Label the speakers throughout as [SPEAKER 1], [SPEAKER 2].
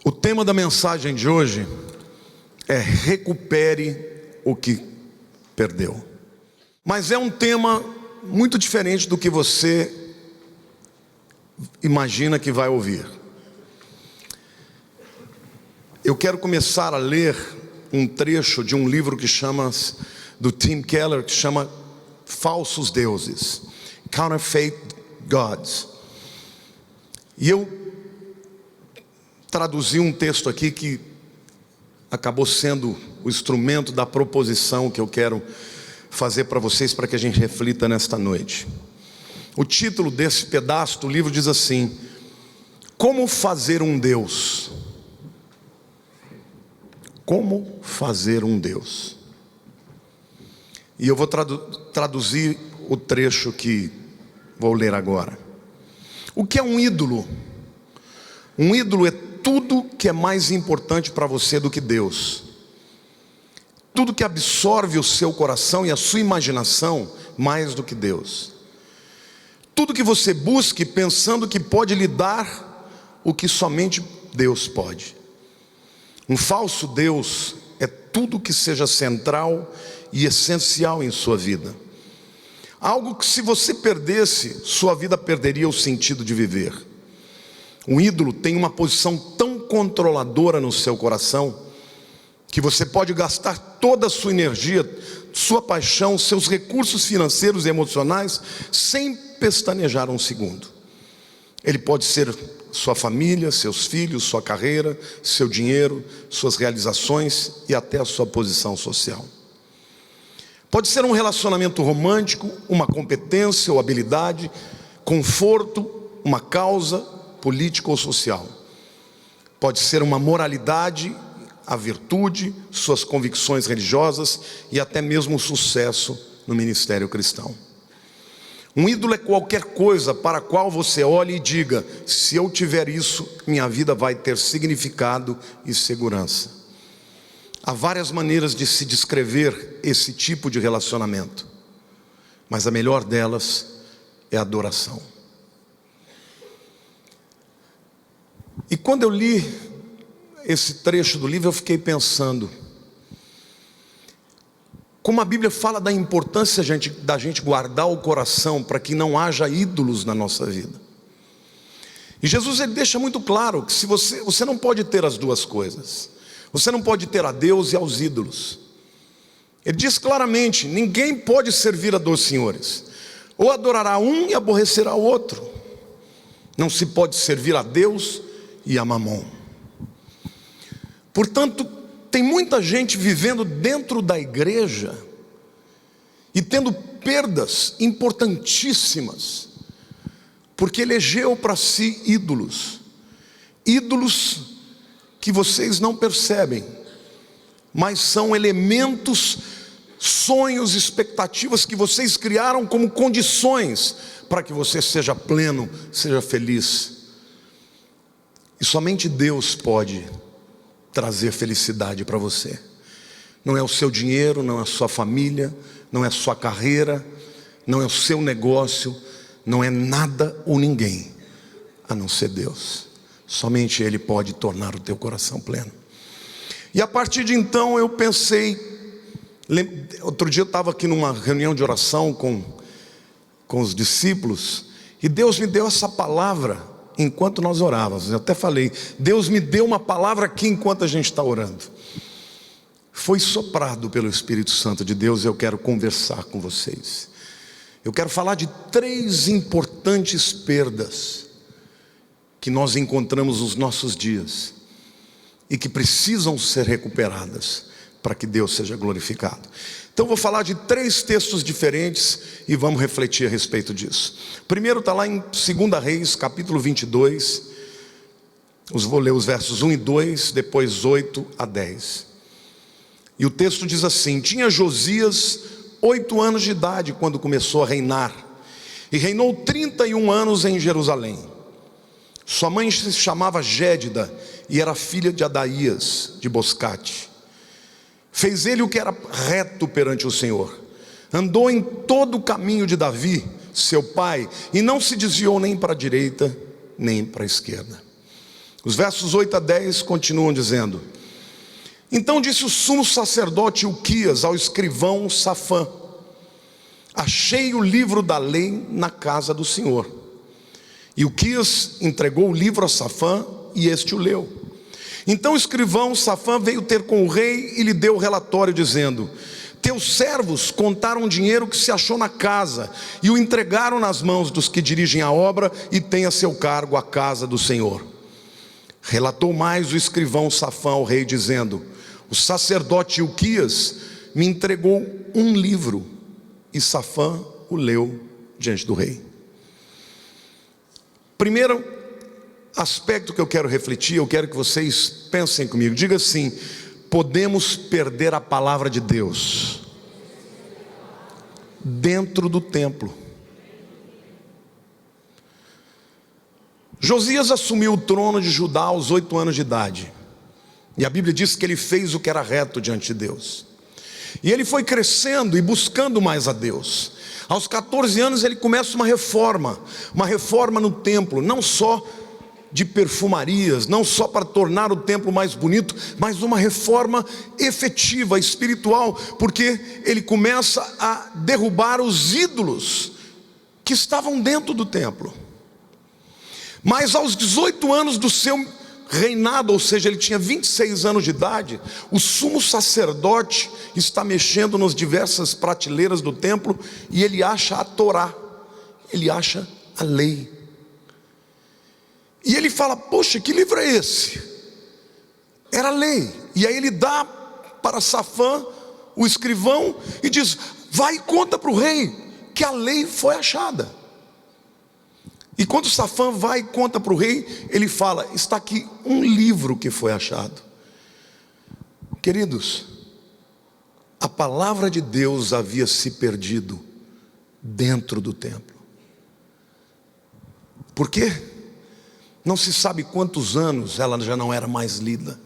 [SPEAKER 1] O tema da mensagem de hoje é recupere o que perdeu. Mas é um tema muito diferente do que você imagina que vai ouvir. Eu quero começar a ler um trecho de um livro do Tim Keller, que chama Falsos Deuses, Counterfeit Gods. E eu traduzi um texto aqui que acabou sendo o instrumento da proposição que eu quero fazer para vocês, para que a gente reflita nesta noite. O título desse pedaço do livro diz assim: Como fazer um Deus? Como fazer um Deus? E eu vou traduzir o trecho que vou ler agora. O que é um ídolo? Um ídolo é tudo que é mais importante para você do que Deus. Tudo que absorve o seu coração e a sua imaginação mais do que Deus. Tudo que você busque pensando que pode lhe dar o que somente Deus pode. Um falso Deus é tudo que seja central e essencial em sua vida. Algo que, se você perdesse, sua vida perderia o sentido de viver. Um ídolo tem uma posição tão controladora no seu coração que você pode gastar toda a sua energia, sua paixão, seus recursos financeiros e emocionais sem pestanejar um segundo. Ele pode ser sua família, seus filhos, sua carreira, seu dinheiro, suas realizações e até a sua posição social. Pode ser um relacionamento romântico, uma competência ou habilidade, conforto, uma causa política ou social. Pode ser uma moralidade, a virtude, suas convicções religiosas e até mesmo o sucesso no ministério cristão. Um ídolo é qualquer coisa para a qual você olhe e diga: se eu tiver isso, minha vida vai ter significado e segurança. Há várias maneiras de se descrever esse tipo de relacionamento, mas a melhor delas é a adoração. E quando eu li esse trecho do livro, eu fiquei pensando como a Bíblia fala da importância da gente guardar o coração para que não haja ídolos na nossa vida. E Jesus, ele deixa muito claro que se você não pode ter as duas coisas. Você não pode ter a Deus e aos ídolos. Ele diz claramente: ninguém pode servir a dois senhores. Ou adorará um e aborrecerá o outro. Não se pode servir a Deus e a Mamon. Portanto, tem muita gente vivendo dentro da igreja e tendo perdas importantíssimas, porque elegeu para si ídolos. Ídolos que vocês não percebem, mas são elementos, sonhos, expectativas que vocês criaram como condições para que você seja pleno, seja feliz. E somente Deus pode trazer felicidade para você. Não é o seu dinheiro, não é a sua família, não é a sua carreira, não é o seu negócio, não é nada ou ninguém a não ser Deus. Somente Ele pode tornar o teu coração pleno. E a partir de então eu pensei, outro dia eu estava aqui numa reunião de oração com os discípulos, e Deus me deu essa palavra enquanto nós orávamos. Eu até falei: Deus me deu uma palavra aqui enquanto a gente está orando. Foi soprado pelo Espírito Santo de Deus. Eu quero conversar com vocês. Eu quero falar de 3 importantes perdas que nós encontramos nos nossos dias e que precisam ser recuperadas para que Deus seja glorificado. Então vou falar de 3 textos diferentes e vamos refletir a respeito disso. Primeiro está lá em 2 Reis, capítulo 22. Vou ler os versos 1 e 2, depois 8 a 10. E o texto diz assim: Tinha Josias 8 anos de idade quando começou a reinar, e reinou 31 anos em Jerusalém. Sua mãe se chamava Gédida e era filha de Adaías de Boscate. Fez ele o que era reto perante o Senhor. Andou em todo o caminho de Davi, seu pai, e não se desviou nem para a direita, nem para a esquerda. Os versos 8 a 10 continuam dizendo: então disse o sumo sacerdote Ilquias ao escrivão Safã: achei o livro da lei na casa do Senhor. Ilquias entregou o livro a Safã e este o leu. Então o escrivão Safã veio ter com o rei e lhe deu o relatório dizendo: teus servos contaram o dinheiro que se achou na casa e o entregaram nas mãos dos que dirigem a obra e têm a seu cargo a casa do Senhor. Relatou mais o escrivão Safã ao rei dizendo: o sacerdote Ilquias me entregou um livro. E Safã o leu diante do rei. Primeiro aspecto que eu quero refletir, eu quero que vocês pensem comigo. Diga assim: podemos perder a palavra de Deus dentro do templo. Josias assumiu o trono de Judá aos 8 anos de idade. E a Bíblia diz que ele fez o que era reto diante de Deus. E ele foi crescendo e buscando mais a Deus. Aos 14 anos ele começa uma reforma no templo, não só de perfumarias, não só para tornar o templo mais bonito, mas uma reforma efetiva, espiritual, porque ele começa a derrubar os ídolos que estavam dentro do templo. Mas aos 18 anos do seu reinado, ou seja, ele tinha 26 anos de idade, o sumo sacerdote está mexendo nas diversas prateleiras do templo e ele acha a Torá, ele acha a lei. E ele fala: poxa, que livro é esse? Era a lei. E aí ele dá para Safã, o escrivão, e diz: vai e conta para o rei que a lei foi achada. E quando Safã vai e conta para o rei, ele fala: está aqui um livro que foi achado. Queridos, a palavra de Deus havia se perdido dentro do templo. Por quê? Não se sabe quantos anos ela já não era mais lida.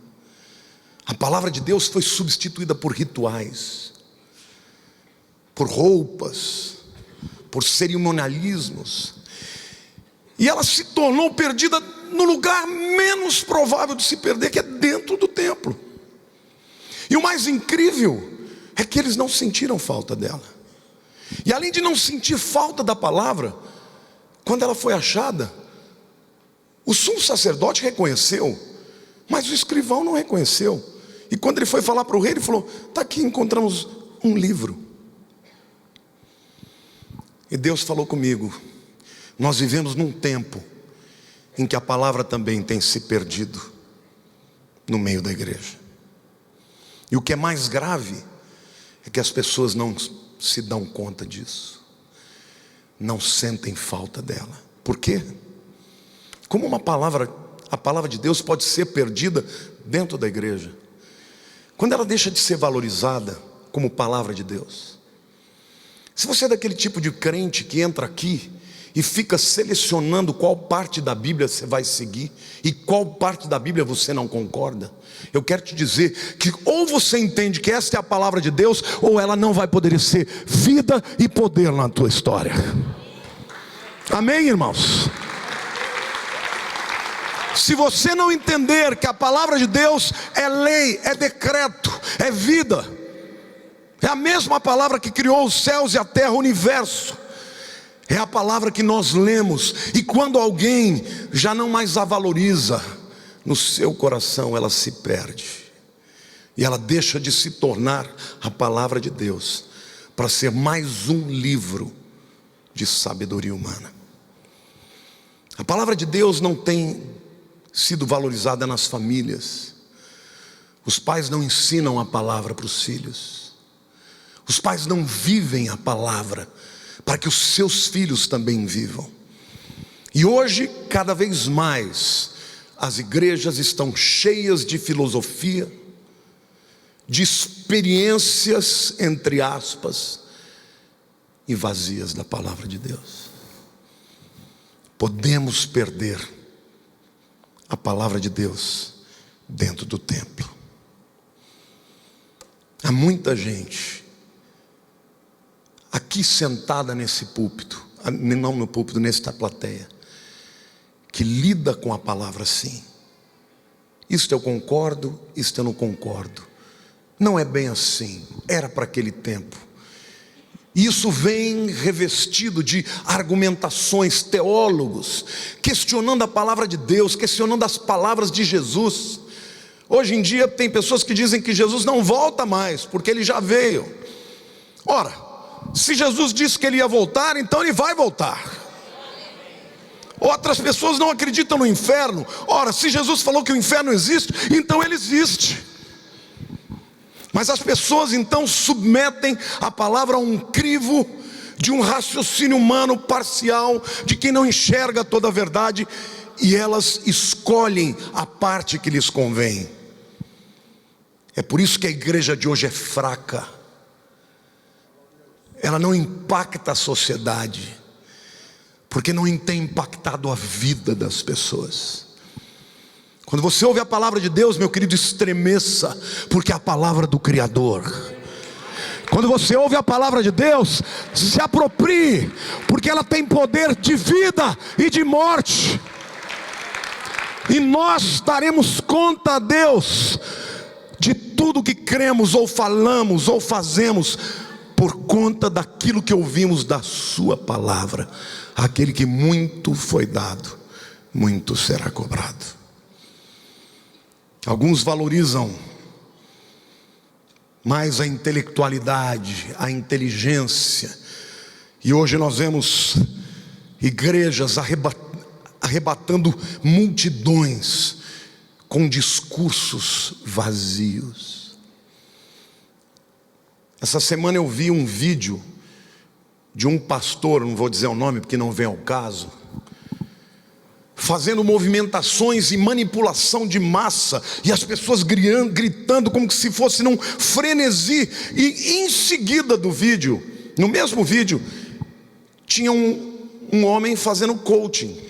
[SPEAKER 1] A palavra de Deus foi substituída por rituais, por roupas, por cerimonialismos. E ela se tornou perdida no lugar menos provável de se perder, que é dentro do templo. E o mais incrível é que eles não sentiram falta dela. E além de não sentir falta da palavra, quando ela foi achada, o sumo sacerdote reconheceu, mas o escrivão não reconheceu. E quando ele foi falar para o rei, ele falou: está aqui, encontramos um livro. E Deus falou comigo: nós vivemos num tempo em que a palavra também tem se perdido no meio da igreja. E o que é mais grave é que as pessoas não se dão conta disso, não sentem falta dela. Por quê? Como a palavra de Deus pode ser perdida dentro da igreja, quando ela deixa de ser valorizada como palavra de Deus. Se você é daquele tipo de crente que entra aqui e fica selecionando qual parte da Bíblia você vai seguir e qual parte da Bíblia você não concorda, eu quero te dizer que ou você entende que esta é a palavra de Deus, ou ela não vai poder ser vida e poder na tua história. Amém, irmãos? Se você não entender que a palavra de Deus é lei, é decreto, é vida, é a mesma palavra que criou os céus e a terra, o universo, é a palavra que nós lemos, e quando alguém já não mais a valoriza, no seu coração ela se perde, e ela deixa de se tornar a palavra de Deus, para ser mais um livro de sabedoria humana. A palavra de Deus não tem sido valorizada nas famílias. Os pais não ensinam a palavra para os filhos. Os pais não vivem a palavra para que os seus filhos também vivam. E hoje, cada vez mais, as igrejas estão cheias de filosofia, de experiências, entre aspas, e vazias da palavra de Deus. Podemos perder a palavra de Deus dentro do templo. Há muita gente aqui sentada nesse púlpito, não no púlpito, nesta plateia, que lida com a palavra assim, Isto eu concordo, isto eu não concordo. Não é bem assim, era para aquele tempo. Isso vem revestido de argumentações, teólogos, questionando a palavra de Deus, questionando as palavras de Jesus. Hoje em dia tem pessoas que dizem que Jesus não volta mais, porque ele já veio. Ora, se Jesus disse que ele ia voltar, então ele vai voltar. Outras pessoas não acreditam no inferno. Ora, se Jesus falou que o inferno existe, então ele existe. Mas as pessoas então submetem a palavra a um crivo de um raciocínio humano parcial, de quem não enxerga toda a verdade, e elas escolhem a parte que lhes convém. É por isso que a igreja de hoje é fraca. Ela não impacta a sociedade, porque não tem impactado a vida das pessoas. Quando você ouve a palavra de Deus, meu querido, estremeça, porque é a palavra do Criador. Quando você ouve a palavra de Deus, se aproprie, porque ela tem poder de vida e de morte. E nós daremos conta a Deus de tudo que cremos, ou falamos, ou fazemos, por conta daquilo que ouvimos da sua palavra. Aquele que muito foi dado, muito será cobrado. Alguns valorizam mais a intelectualidade, a inteligência, e hoje nós vemos igrejas arrebatando multidões com discursos vazios. Essa semana eu vi um vídeo de um pastor, não vou dizer o nome porque não vem ao caso, fazendo movimentações e manipulação de massa, e as pessoas gritando como se fosse num frenesi. E em seguida do vídeo, no mesmo vídeo, tinha um homem fazendo coaching,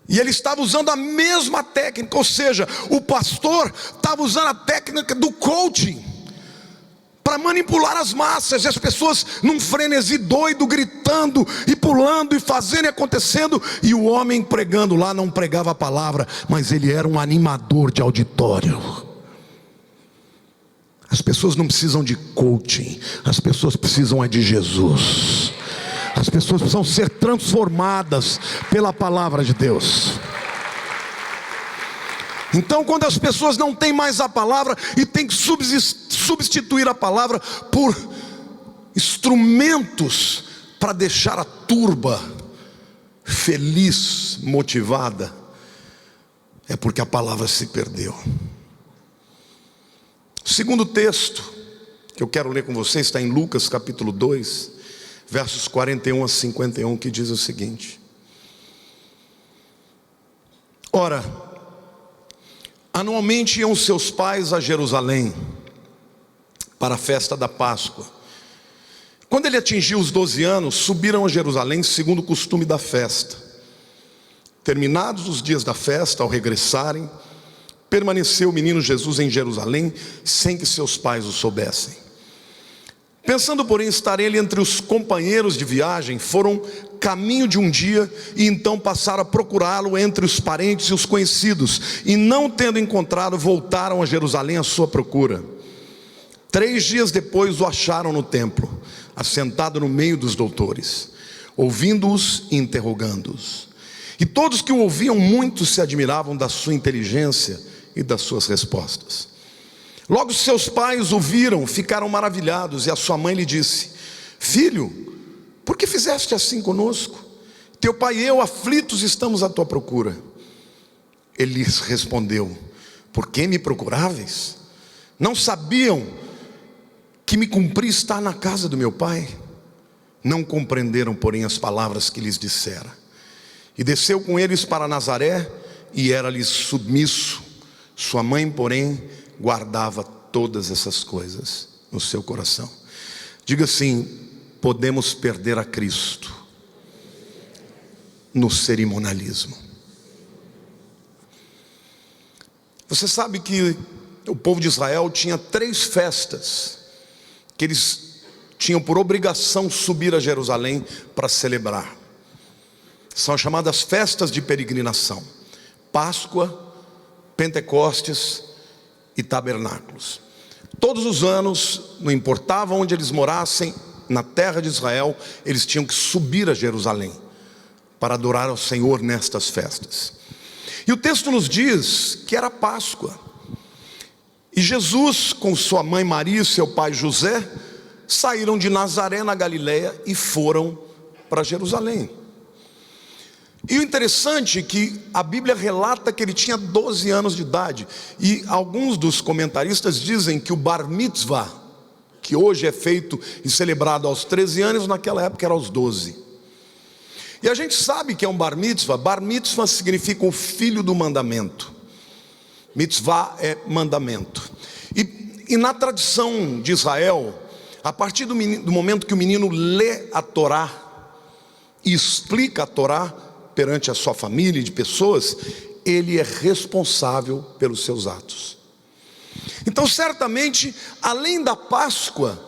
[SPEAKER 1] e ele estava usando a mesma técnica, ou seja, o pastor estava usando a técnica do coaching para manipular as massas, e as pessoas num frenesi doido, gritando e pulando e fazendo e acontecendo, e o homem pregando lá não pregava a palavra, mas ele era um animador de auditório. As pessoas não precisam de coaching, as pessoas precisam de Jesus. As pessoas precisam ser transformadas pela palavra de Deus. Então, quando as pessoas não têm mais a palavra e têm que substituir a palavra por instrumentos para deixar a turba feliz, motivada, é porque a palavra se perdeu. O segundo texto que eu quero ler com vocês está em Lucas capítulo 2, versos 41 a 51, que diz o seguinte: ora, anualmente iam seus pais a Jerusalém para a festa da Páscoa. Quando ele atingiu os 12 anos, subiram a Jerusalém segundo o costume da festa. Terminados os dias da festa, ao regressarem, permaneceu o menino Jesus em Jerusalém, sem que seus pais o soubessem. Pensando, porém, estar ele entre os companheiros de viagem, foram caminho de um dia, e então passaram a procurá-lo entre os parentes e os conhecidos, e não tendo encontrado, voltaram a Jerusalém à sua procura. 3 dias depois o acharam no templo, assentado no meio dos doutores, ouvindo-os e interrogando-os. E todos que o ouviam muito se admiravam da sua inteligência e das suas respostas. Logo seus pais o viram, ficaram maravilhados, e a sua mãe lhe disse: filho, por que fizeste assim conosco? Teu pai e eu, aflitos, estamos à tua procura. Ele lhes respondeu: por que me procuráveis? Não sabiam que me cumpria estar na casa do meu pai? Não compreenderam, porém, as palavras que lhes dissera. E desceu com eles para Nazaré, e era-lhes submisso. Sua mãe, porém, guardava todas essas coisas no seu coração. Diga assim: podemos perder a Cristo no cerimonialismo. Você sabe que o povo de Israel tinha 3 festas que eles tinham por obrigação subir a Jerusalém para celebrar. São chamadas festas de peregrinação: Páscoa, Pentecostes e tabernáculos. Todos os anos, não importava onde eles morassem, na terra de Israel, eles tinham que subir a Jerusalém para adorar ao Senhor nestas festas. E o texto nos diz que era Páscoa. E Jesus, com sua mãe Maria e seu pai José, saíram de Nazaré na Galileia e foram para Jerusalém. E o interessante é que a Bíblia relata que ele tinha 12 anos de idade. E alguns dos comentaristas dizem que o Bar Mitzvah, que hoje é feito e celebrado aos 13 anos, naquela época era aos 12. E a gente sabe que é um Bar Mitzvah. Bar Mitzvah significa o filho do mandamento. Mitzvah é mandamento. E na tradição de Israel, a partir do momento que o menino lê a Torá e explica a Torá perante a sua família e de pessoas, ele é responsável pelos seus atos. Então, certamente, além da Páscoa,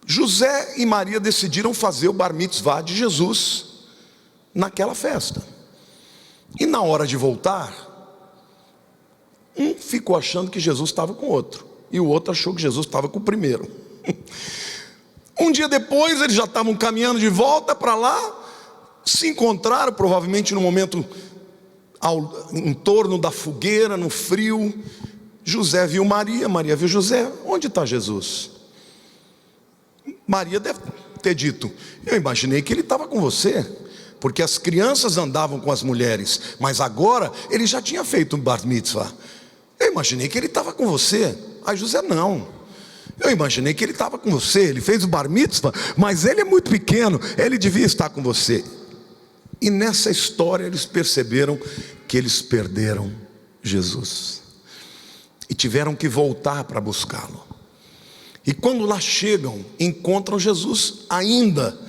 [SPEAKER 1] José e Maria decidiram fazer o Bar Mitzvah de Jesus naquela festa. E na hora de voltar, um ficou achando que Jesus estava com o outro, e o outro achou que Jesus estava com o primeiro. Um dia depois, eles já estavam caminhando de volta para lá, se encontraram provavelmente no momento em torno da fogueira, no frio. José viu Maria, Maria viu José. Onde está Jesus? Maria deve ter dito: eu imaginei que ele estava com você, porque as crianças andavam com as mulheres, mas agora ele já tinha feito um bar mitzvah. Eu imaginei que ele estava com você. Aí José: não, eu imaginei que ele estava com você, ele fez o bar mitzvah, mas ele é muito pequeno, ele devia estar com você. E nessa história eles perceberam que eles perderam Jesus e tiveram que voltar para buscá-lo. E quando lá chegam, encontram Jesus ainda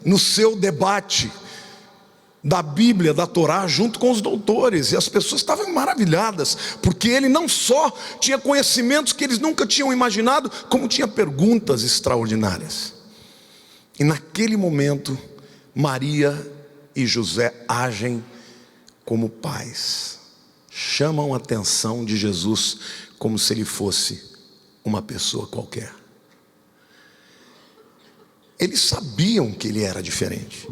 [SPEAKER 1] no seu debate da Bíblia, da Torá, junto com os doutores. E as pessoas estavam maravilhadas, porque ele não só tinha conhecimentos que eles nunca tinham imaginado, como tinha perguntas extraordinárias. E naquele momento, Maria e José agem como pais, chamam a atenção de Jesus como se ele fosse uma pessoa qualquer. Eles sabiam que ele era diferente.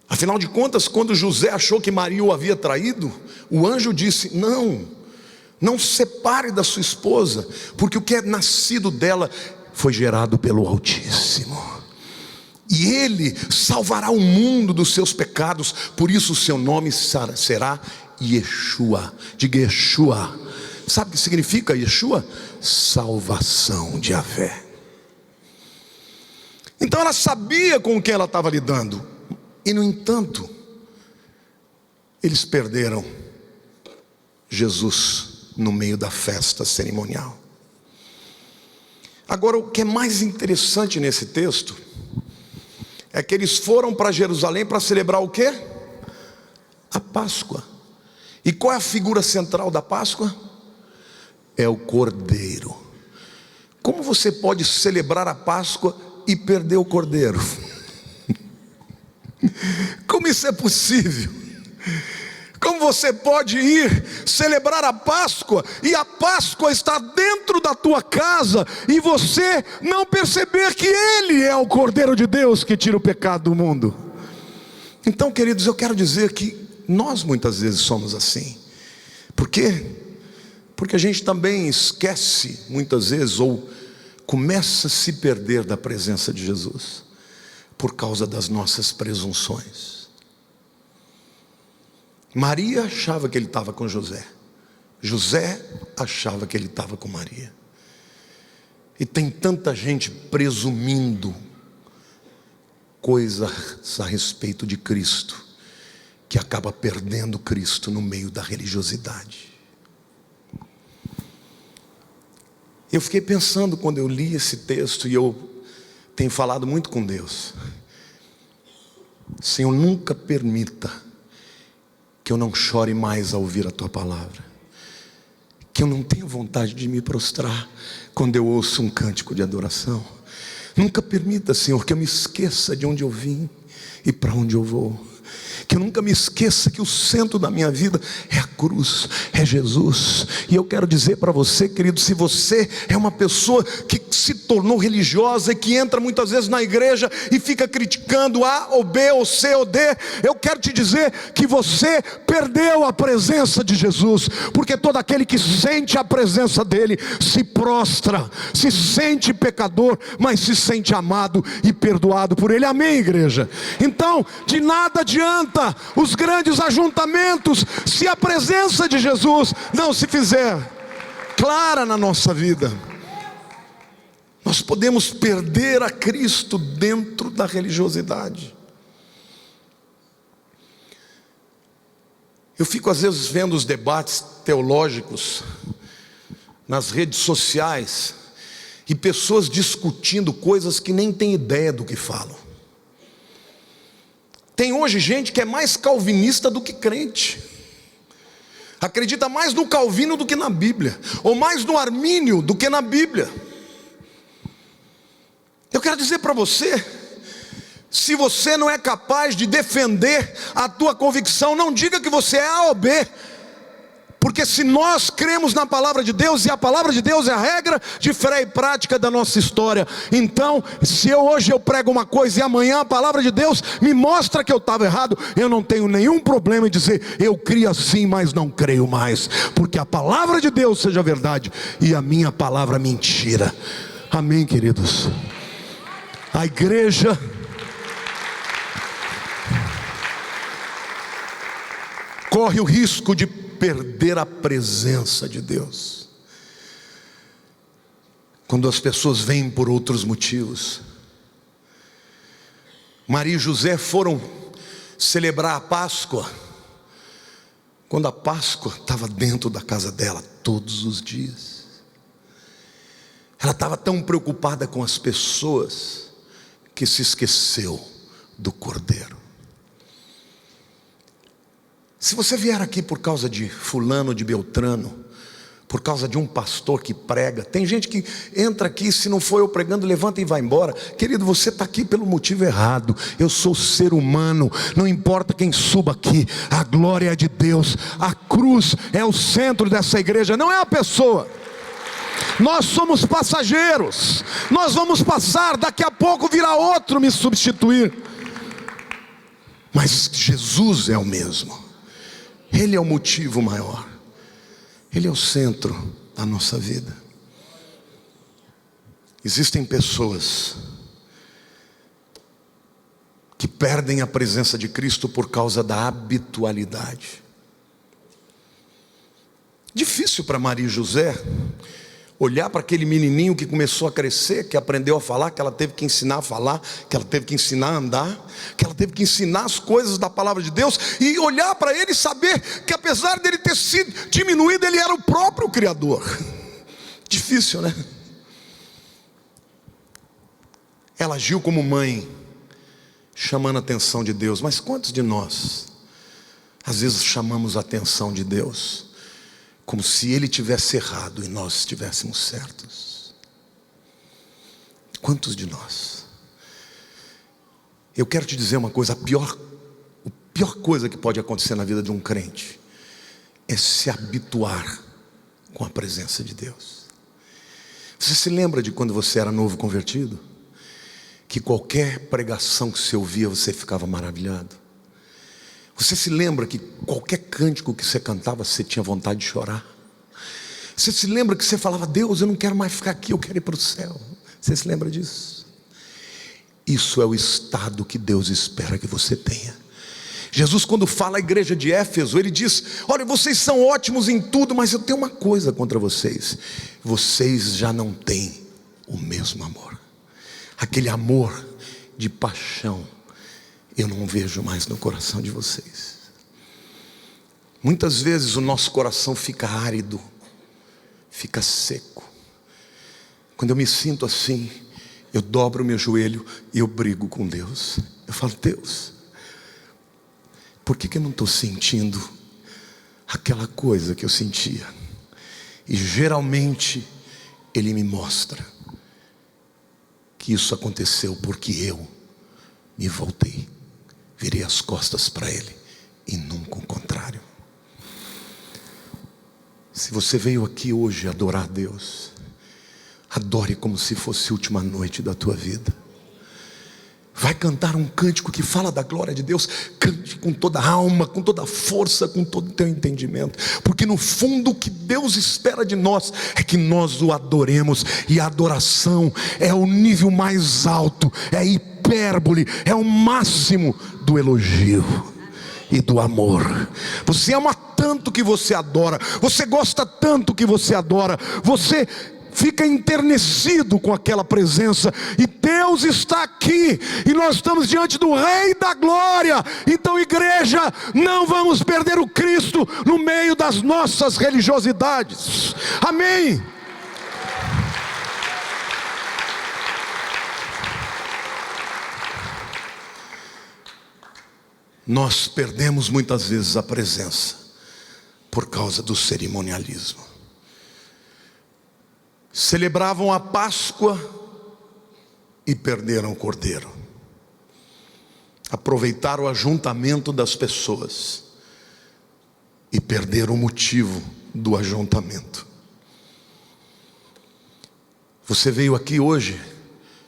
[SPEAKER 1] Afinal de contas, quando José achou que Maria o havia traído, o anjo disse: não se separe da sua esposa, porque o que é nascido dela foi gerado pelo Altíssimo. E ele salvará o mundo dos seus pecados. Por isso o seu nome será Yeshua. Diga Yeshua. Sabe o que significa Yeshua? Salvação de Yahvé. Então ela sabia com quem ela estava lidando. E no entanto, eles perderam Jesus no meio da festa cerimonial. Agora, o que é mais interessante nesse texto é que eles foram para Jerusalém para celebrar o quê? A Páscoa. E qual é a figura central da Páscoa? É o Cordeiro. Como você pode celebrar a Páscoa e perder o Cordeiro? Como isso é possível? Como você pode ir celebrar a Páscoa e a Páscoa está dentro da tua casa e você não perceber que Ele é o Cordeiro de Deus que tira o pecado do mundo? Então, queridos, eu quero dizer que nós muitas vezes somos assim. Por quê? Porque a gente também esquece muitas vezes, ou começa a se perder da presença de Jesus por causa das nossas presunções. Maria achava que ele estava com José, José achava que ele estava com Maria. E tem tanta gente presumindo coisas a respeito de Cristo, que acaba perdendo Cristo no meio da religiosidade. Eu fiquei pensando quando eu li esse texto, e eu tenho falado muito com Deus: Senhor, nunca permita que eu não chore mais ao ouvir a Tua palavra, que eu não tenha vontade de me prostrar quando eu ouço um cântico de adoração. Nunca permita, Senhor, que eu me esqueça de onde eu vim e para onde eu vou. que eu nunca me esqueça que o centro da minha vida é a cruz, é Jesus. E eu quero dizer para você, querido, se você é uma pessoa que se tornou religiosa e que entra muitas vezes na igreja e fica criticando A ou B ou C ou D, eu quero te dizer que você perdeu a presença de Jesus, porque todo aquele que sente a presença dele se prostra, se sente pecador, mas se sente amado e perdoado por ele. Amém, igreja? Então, de nada adianta os grandes ajuntamentos se a presença de Jesus não se fizer clara na nossa vida. Nós podemos perder a Cristo dentro da religiosidade. Eu fico às vezes vendo os debates teológicos nas redes sociais e pessoas discutindo coisas que nem têm ideia do que falam. Tem hoje gente que é mais calvinista do que crente, acredita mais no Calvino do que na Bíblia, ou mais no Armínio do que na Bíblia. Eu quero dizer para você, se você não é capaz de defender a tua convicção, não diga que você é A ou B, porque se nós cremos na palavra de Deus, e a palavra de Deus é a regra de fé e prática da nossa história, então se hoje eu prego uma coisa e amanhã a palavra de Deus me mostra que eu estava errado, eu não tenho nenhum problema em dizer, eu crio assim, mas não creio mais, porque a palavra de Deus seja verdade e a minha palavra mentira. Amém, queridos? A igreja corre o risco de perder a presença de Deus quando as pessoas vêm por outros motivos. Maria e José foram celebrar a Páscoa quando a Páscoa estava dentro da casa dela todos os dias. Ela estava tão preocupada com as pessoas que se esqueceu do Cordeiro. Se você vier aqui por causa de fulano, de Beltrano, por causa de um pastor que prega, tem gente que entra aqui, se não for eu pregando, levanta e vai embora. Querido, você está aqui pelo motivo errado. Eu sou ser humano, não importa quem suba aqui, a glória é de Deus. A cruz é o centro dessa igreja, não é a pessoa. Nós somos passageiros, nós vamos passar, daqui a pouco virá outro me substituir, mas Jesus é o mesmo. Ele é o motivo maior, Ele é o centro da nossa vida. Existem pessoas que perdem a presença de Cristo por causa da habitualidade. Difícil para Maria e José olhar para aquele menininho que começou a crescer, que aprendeu a falar, que ela teve que ensinar a falar, que ela teve que ensinar a andar, que ela teve que ensinar as coisas da palavra de Deus, e olhar para ele e saber que apesar dele ter sido diminuído, ele era o próprio Criador. Difícil, né? Ela agiu como mãe, chamando a atenção de Deus. Mas quantos de nós às vezes chamamos a atenção de Deus como se Ele tivesse errado e nós estivéssemos certos? Quantos de nós? Eu quero te dizer uma coisa, a pior coisa que pode acontecer na vida de um crente é se habituar com a presença de Deus. Você se lembra de quando você era novo convertido? Que qualquer pregação que você ouvia, você ficava maravilhado. Você se lembra que qualquer cântico que você cantava, você tinha vontade de chorar? Você se lembra que você falava, Deus, eu não quero mais ficar aqui, eu quero ir para o céu? Você se lembra disso? Isso é o estado que Deus espera que você tenha. Jesus, quando fala à igreja de Éfeso, ele diz, olha, vocês são ótimos em tudo, mas eu tenho uma coisa contra vocês: vocês já não têm o mesmo amor. Aquele amor de paixão eu não vejo mais no coração de vocês. Muitas vezes o nosso coração fica árido, fica seco. Quando eu me sinto assim, eu dobro o meu joelho e eu brigo com Deus. Eu falo, Deus, por que eu não estou sentindo aquela coisa que eu sentia? E geralmente Ele me mostra que isso aconteceu porque eu me voltei, virei as costas para Ele e nunca o contrário. Se você veio aqui hoje adorar a Deus, adore como se fosse a última noite da tua vida. Vai cantar um cântico que fala da glória de Deus. Cante com toda a alma, com toda a força, com todo o teu entendimento. Porque no fundo o que Deus espera de nós é que nós o adoremos. E a adoração é o nível mais alto, é a hipérbole, é o máximo do elogio e do amor. Você ama tanto que você adora. Você gosta tanto que você adora. Você fica enternecido com aquela presença, e Deus está aqui, e nós estamos diante do Rei da Glória. Então, igreja, não vamos perder o Cristo no meio das nossas religiosidades. Amém. Nós perdemos muitas vezes a presença por causa do cerimonialismo. Celebravam a Páscoa e perderam o cordeiro. Aproveitaram o ajuntamento das pessoas e perderam o motivo do ajuntamento. Você veio aqui hoje,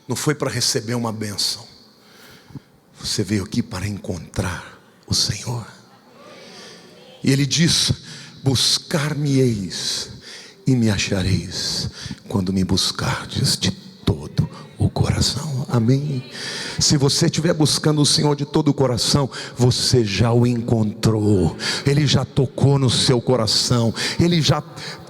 [SPEAKER 1] não foi para receber uma bênção. Você veio aqui para encontrar o Senhor. E Ele diz: buscar-me-eis e me achareis, quando me buscardes de todo o coração. Amém? Se você estiver buscando o Senhor de todo o coração, você já o encontrou. Ele já tocou no seu coração. Ele já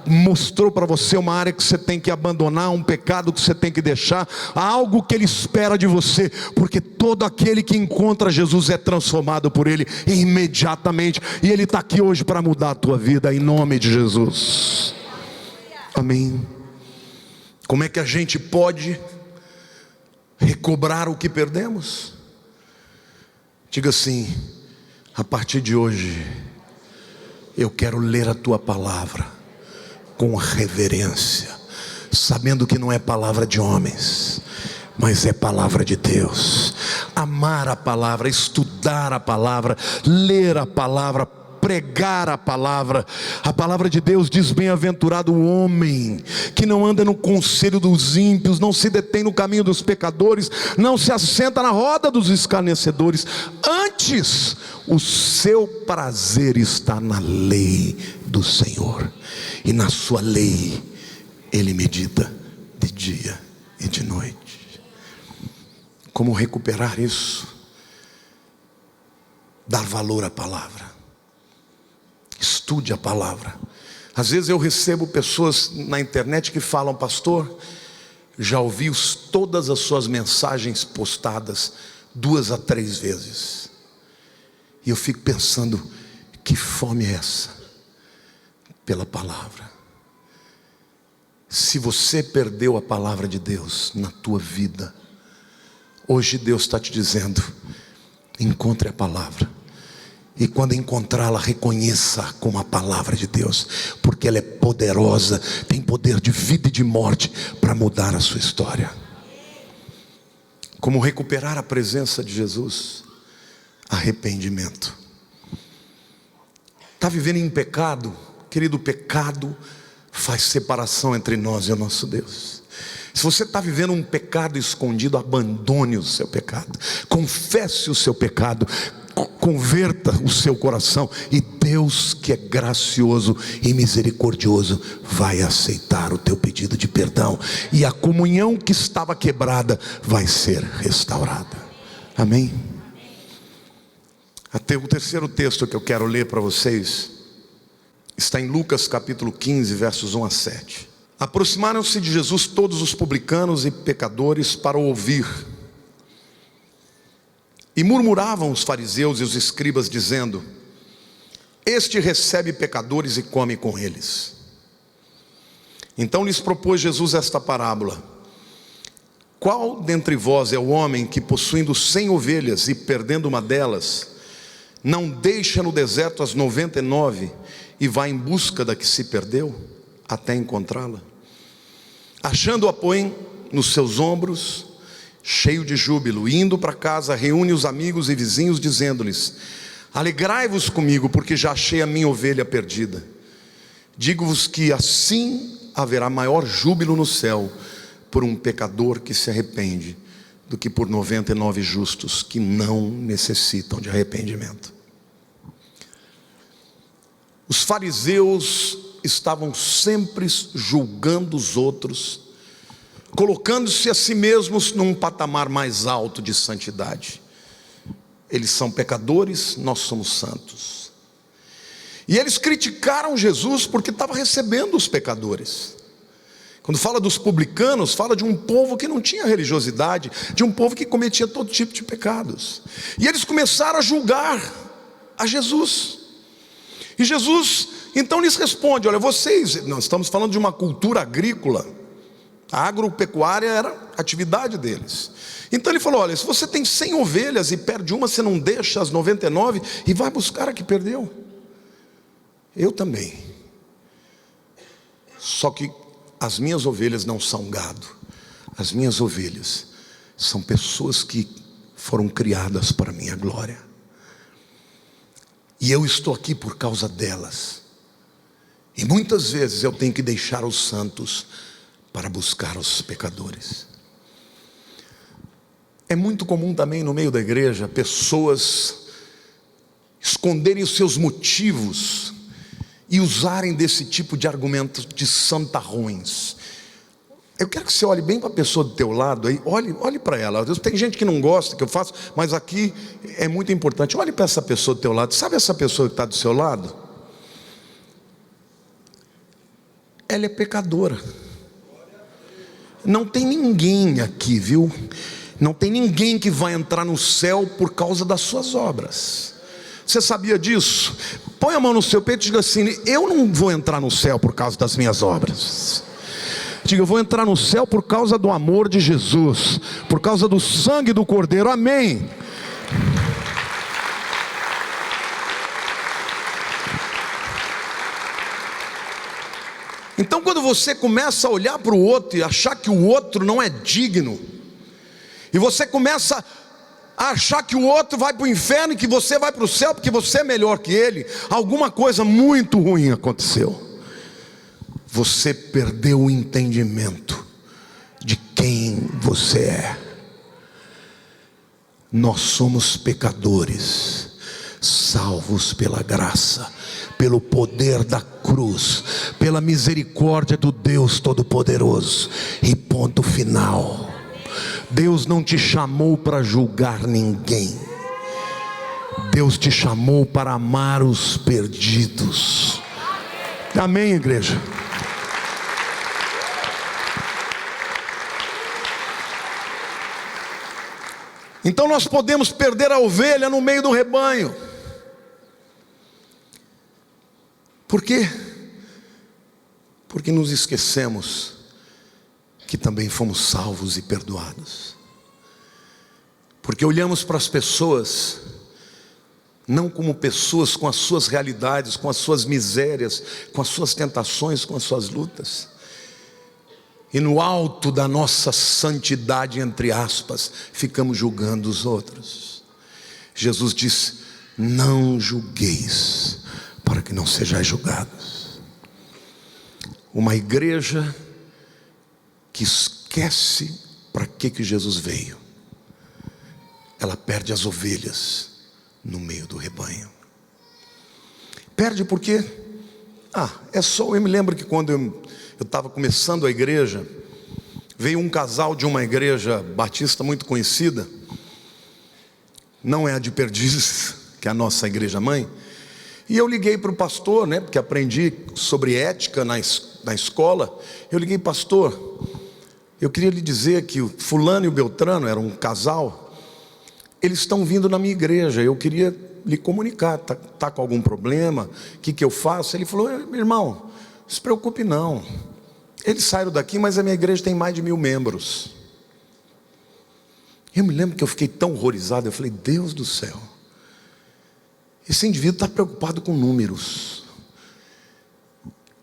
[SPEAKER 1] mostrou para você uma área que você tem que abandonar, um pecado que você tem que deixar, algo que Ele espera de você. Porque todo aquele que encontra Jesus é transformado por Ele imediatamente. E Ele está aqui hoje para mudar a tua vida, em nome de Jesus. Amém. Como é que a gente pode recobrar o que perdemos? Diga assim: a partir de hoje eu quero ler a tua palavra com reverência, sabendo que não é palavra de homens, mas é palavra de Deus. Amar a palavra, estudar a palavra, ler a palavra, pregar a palavra. A palavra de Deus diz: bem-aventurado o homem que não anda no conselho dos ímpios, não se detém no caminho dos pecadores, não se assenta na roda dos escarnecedores. Antes, o seu prazer está na lei do Senhor, e na sua lei Ele medita de dia e de noite. Como recuperar isso? Dar valor à palavra. Estude a palavra. Às vezes eu recebo pessoas na internet que falam: pastor, já ouvi todas as suas mensagens postadas 2 a 3 vezes. E eu fico pensando: que fome é essa pela palavra? Se você perdeu a palavra de Deus na tua vida, hoje Deus está te dizendo: encontre a palavra. E quando encontrá-la, reconheça como a palavra de Deus, porque ela é poderosa, tem poder de vida e de morte para mudar a sua história. Como recuperar a presença de Jesus? Arrependimento. Está vivendo em pecado? Querido, o pecado faz separação entre nós e o nosso Deus. Se você está vivendo um pecado escondido, abandone o seu pecado, confesse o seu pecado, converta o seu coração, e Deus, que é gracioso e misericordioso, vai aceitar o teu pedido de perdão, e a comunhão que estava quebrada vai ser restaurada. Amém? Até o terceiro texto que eu quero ler para vocês está em Lucas capítulo 15, versos 1 a 7. Aproximaram-se de Jesus todos os publicanos e pecadores para o ouvir. E murmuravam os fariseus e os escribas, dizendo: este recebe pecadores e come com eles. Então lhes propôs Jesus esta parábola: qual dentre vós é o homem que, possuindo 100 ovelhas e perdendo uma delas, não deixa no deserto as 99 e vai em busca da que se perdeu, até encontrá-la? Achando-a, põe nos seus ombros, cheio de júbilo, e indo para casa, reúne os amigos e vizinhos, dizendo-lhes: Alegrai-vos comigo, porque já achei a minha ovelha perdida. Digo-vos que assim haverá maior júbilo no céu por um pecador que se arrepende, do que por 99 justos que não necessitam de arrependimento. Os fariseus estavam sempre julgando os outros, colocando-se a si mesmos num patamar mais alto de santidade. Eles são pecadores, nós somos santos. E eles criticaram Jesus porque estava recebendo os pecadores. Quando fala dos publicanos, fala de um povo que não tinha religiosidade, de um povo que cometia todo tipo de pecados. E eles começaram a julgar a Jesus. E Jesus então lhes responde: olha, vocês, nós estamos falando de uma cultura agrícola, a agropecuária era a atividade deles. Então ele falou: olha, se você tem 100 ovelhas e perde uma, você não deixa as 99 e vai buscar a que perdeu? Eu também. Só que as minhas ovelhas não são gado. As minhas ovelhas são pessoas que foram criadas para a minha glória. E eu estou aqui por causa delas. E muitas vezes eu tenho que deixar os santos para buscar os pecadores. É muito comum também no meio da igreja pessoas esconderem os seus motivos e usarem desse tipo de argumentos de santarrões. Eu quero que você olhe bem para a pessoa do teu lado aí, olhe para ela. Tem gente que não gosta que eu faço, mas aqui é muito importante. Olhe para essa pessoa do teu lado. Sabe essa pessoa que está do seu lado? Ela é pecadora. Não tem ninguém aqui, viu? Não tem ninguém que vai entrar no céu por causa das suas obras. Você sabia disso? Põe a mão no seu peito e diga assim: eu não vou entrar no céu por causa das minhas obras. Diga: eu vou entrar no céu por causa do amor de Jesus, por causa do sangue do Cordeiro. Amém. Então, quando você começa a olhar para o outro e achar que o outro não é digno, e você começa a achar que o outro vai para o inferno e que você vai para o céu porque você é melhor que ele, alguma coisa muito ruim aconteceu. Você perdeu o entendimento de quem você é. Nós somos pecadores, salvos pela graça, pelo poder da cruz, pela misericórdia do Deus Todo-Poderoso. E ponto final. Deus não te chamou para julgar ninguém. Deus te chamou para amar os perdidos. Amém, igreja? Então nós podemos perder a ovelha no meio do rebanho. Por quê? Porque nos esquecemos que também fomos salvos e perdoados. Porque olhamos para as pessoas não como pessoas com as suas realidades, com as suas misérias, com as suas tentações, com as suas lutas. E no alto da nossa santidade, entre aspas, ficamos julgando os outros. Jesus disse: não julgueis, para que não sejais julgados. Uma igreja que esquece para que Jesus veio, ela perde as ovelhas no meio do rebanho. Perde por quê? Eu me lembro que quando eu estava começando a igreja, veio um casal de uma igreja batista muito conhecida, não é a de Perdizes, que é a nossa igreja mãe, e eu liguei para o pastor, porque aprendi sobre ética na escola. Eu liguei: pastor, eu queria lhe dizer que o fulano e o Beltrano, era um casal, eles estão vindo na minha igreja, eu queria lhe comunicar, tá com algum problema, o que eu faço? Ele falou: meu irmão, não se preocupe não, eles saíram daqui, mas a minha igreja tem mais de 1000 membros. Eu me lembro que eu fiquei tão horrorizado, eu falei: Deus do céu, esse indivíduo está preocupado com números.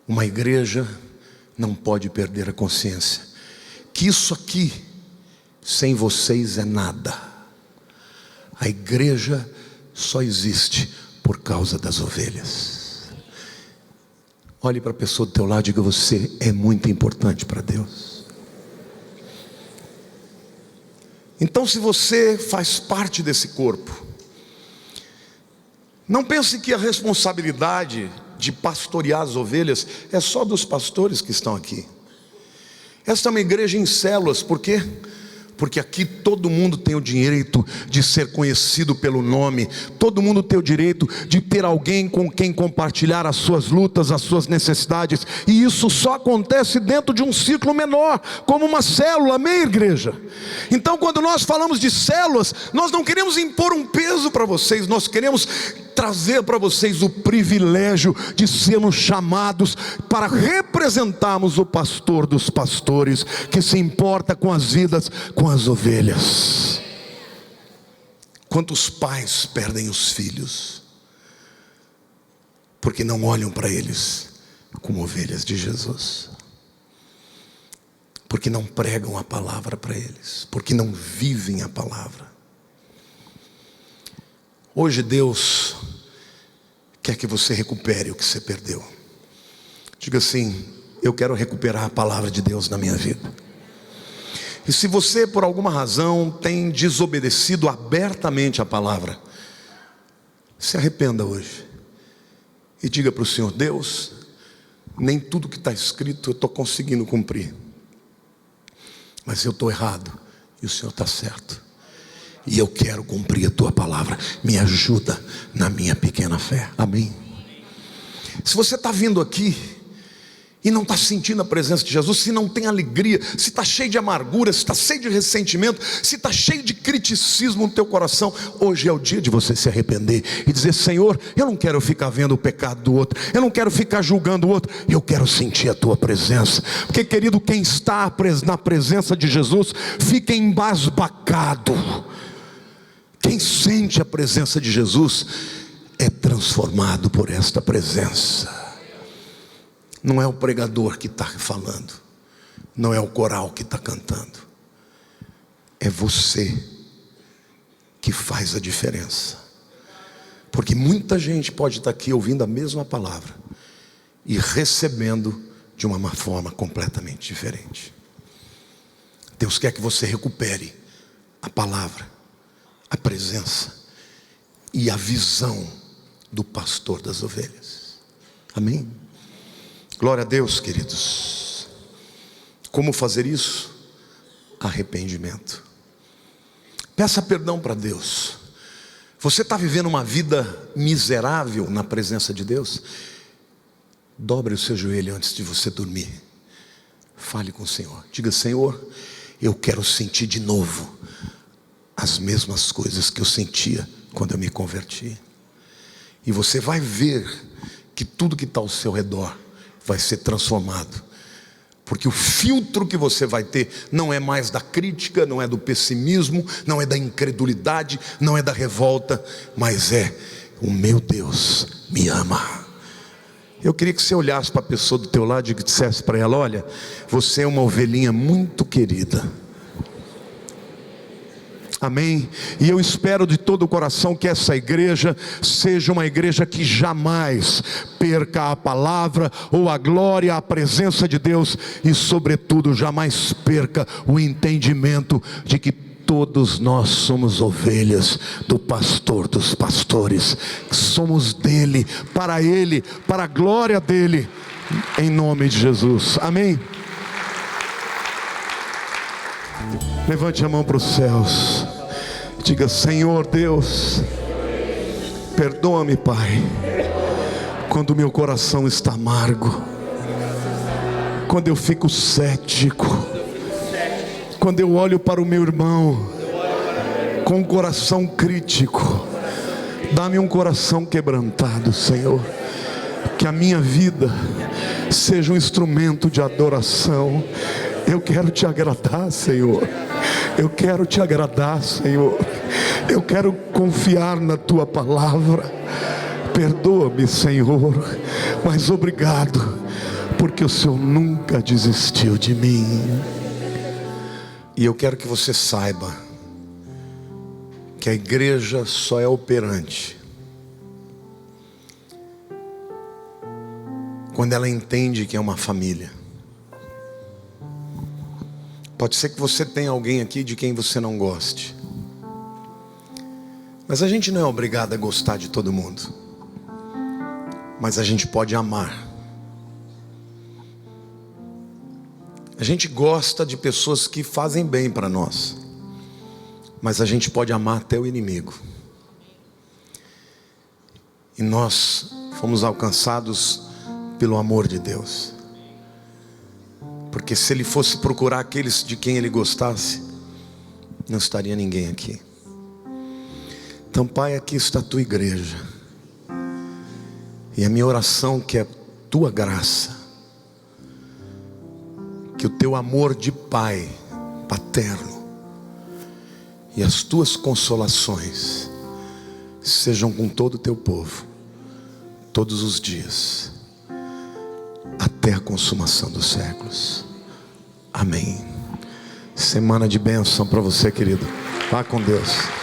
[SPEAKER 1] Uma igreja não pode perder a consciência que isso aqui sem vocês é nada. A igreja só existe por causa das ovelhas. Olhe para a pessoa do teu lado e diga: você é muito importante para Deus. Então, se você faz parte desse corpo, não pense que a responsabilidade de pastorear as ovelhas é só dos pastores que estão aqui. Esta é uma igreja em células. Por quê? Porque aqui todo mundo tem o direito de ser conhecido pelo nome. Todo mundo tem o direito de ter alguém com quem compartilhar as suas lutas, as suas necessidades. E isso só acontece dentro de um círculo menor, como uma célula, amém, igreja? Então, quando nós falamos de células, nós não queremos impor um peso para vocês. Nós queremos trazer para vocês o privilégio de sermos chamados para representarmos o pastor dos pastores, que se importa com as vidas, com as ovelhas. Quantos pais perdem os filhos porque não olham para eles como ovelhas de Jesus, porque não pregam a palavra para eles, porque não vivem a palavra. Hoje Deus quer que você recupere o que você perdeu. Diga assim: eu quero recuperar a palavra de Deus na minha vida. E se você por alguma razão tem desobedecido abertamente a palavra, se arrependa hoje e diga para o Senhor: Deus, nem tudo que está escrito eu estou conseguindo cumprir, mas eu estou errado e o Senhor está certo, e eu quero cumprir a tua palavra. Me ajuda na minha pequena fé. Amém. Se você está vindo aqui e não está sentindo a presença de Jesus, se não tem alegria, se está cheio de amargura, se está cheio de ressentimento, se está cheio de criticismo no teu coração, hoje é o dia de você se arrepender e dizer: Senhor, eu não quero ficar vendo o pecado do outro, eu não quero ficar julgando o outro, eu quero sentir a tua presença. Porque, querido, quem está na presença de Jesus fica embasbacado. Quem sente a presença de Jesus é transformado por esta presença. Não é o pregador que está falando, não é o coral que está cantando, é você que faz a diferença. Porque muita gente pode estar aqui ouvindo a mesma palavra e recebendo de uma forma completamente diferente. Deus quer que você recupere a palavra, a presença e a visão do pastor das ovelhas. Amém? Glória a Deus, queridos. Como fazer isso? Arrependimento. Peça perdão para Deus. Você está vivendo uma vida miserável na presença de Deus? Dobre o seu joelho antes de você dormir. Fale com o Senhor. Diga: Senhor, eu quero sentir de novo as mesmas coisas que eu sentia quando eu me converti. E você vai ver que tudo que está ao seu redor vai ser transformado, porque o filtro que você vai ter não é mais da crítica, não é do pessimismo, não é da incredulidade, não é da revolta, mas é: o meu Deus me ama. Eu queria que você olhasse para a pessoa do teu lado e dissesse para ela: olha, você é uma ovelhinha muito querida. Amém? E eu espero de todo o coração que essa igreja seja uma igreja que jamais perca a palavra, ou a glória, a presença de Deus, e sobretudo jamais perca o entendimento de que todos nós somos ovelhas do pastor dos pastores, somos dele, para a glória dele, em nome de Jesus. Amém? Levante a mão para os céus. Diga: Senhor Deus, perdoa-me, Pai, quando meu coração está amargo, quando eu fico cético, quando eu olho para o meu irmão com um coração crítico. Dá-me um coração quebrantado, Senhor. Que a minha vida seja um instrumento de adoração. Eu quero te agradar, Senhor. Eu quero te agradar, Senhor. Eu quero confiar na tua palavra. Perdoa-me, Senhor, mas obrigado, porque o Senhor nunca desistiu de mim. E eu quero que você saiba que a igreja só é operante quando ela entende que é uma família. Pode ser que você tenha alguém aqui de quem você não goste, mas a gente não é obrigado a gostar de todo mundo, mas a gente pode amar. A gente gosta de pessoas que fazem bem para nós, mas a gente pode amar até o inimigo. E nós fomos alcançados pelo amor de Deus, porque se Ele fosse procurar aqueles de quem Ele gostasse, não estaria ninguém aqui. Então, Pai, aqui está a Tua igreja, e a minha oração que é a Tua graça, que o Teu amor de Pai paterno e as Tuas consolações sejam com todo o Teu povo, todos os dias, até a consumação dos séculos. Amém. Semana de bênção para você, querido. Vá com Deus.